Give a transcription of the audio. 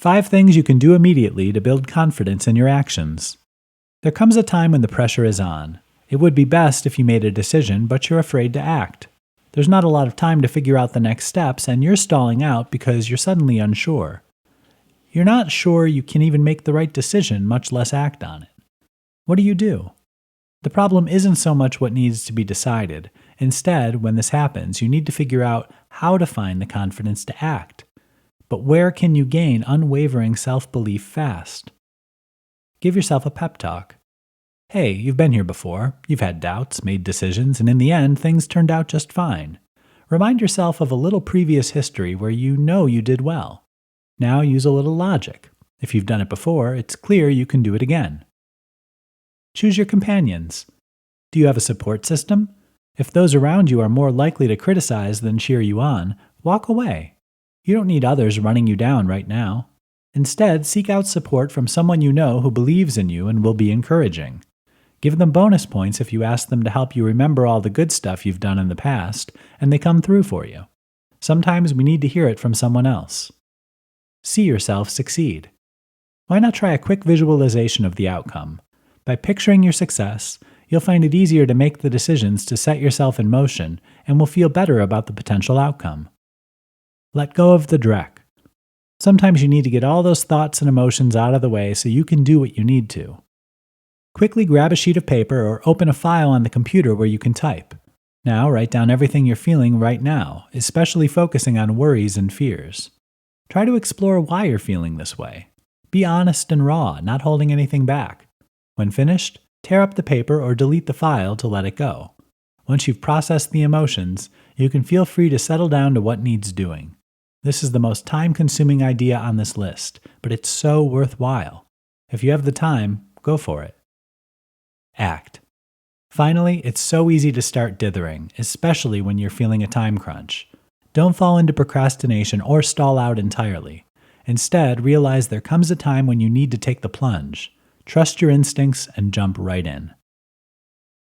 5 things you can do immediately to build confidence in your actions. There comes a time when the pressure is on. It would be best if you made a decision, but you're afraid to act. There's not a lot of time to figure out the next steps, and you're stalling out because you're suddenly unsure. You're not sure you can even make the right decision, much less act on it. What do? The problem isn't so much what needs to be decided. Instead, when this happens, you need to figure out how to find the confidence to act. But where can you gain unwavering self-belief fast? Give yourself a pep talk. Hey, you've been here before. You've had doubts, made decisions, and in the end, things turned out just fine. Remind yourself of a little previous history where you know you did well. Now use a little logic. If you've done it before, it's clear you can do it again. Choose your companions. Do you have a support system? If those around you are more likely to criticize than cheer you on, walk away. You don't need others running you down right now. Instead, seek out support from someone you know who believes in you and will be encouraging. Give them bonus points if you ask them to help you remember all the good stuff you've done in the past, and they come through for you. Sometimes we need to hear it from someone else. See yourself succeed. Why not try a quick visualization of the outcome? By picturing your success, you'll find it easier to make the decisions to set yourself in motion and will feel better about the potential outcome. Let go of the dreck. Sometimes you need to get all those thoughts and emotions out of the way so you can do what you need to. Quickly grab a sheet of paper or open a file on the computer where you can type. Now write down everything you're feeling right now, especially focusing on worries and fears. Try to explore why you're feeling this way. Be honest and raw, not holding anything back. When finished, tear up the paper or delete the file to let it go. Once you've processed the emotions, you can feel free to settle down to what needs doing. This is the most time-consuming idea on this list, but it's so worthwhile. If you have the time, go for it. Act. Finally, it's so easy to start dithering, especially when you're feeling a time crunch. Don't fall into procrastination or stall out entirely. Instead, realize there comes a time when you need to take the plunge. Trust your instincts and jump right in.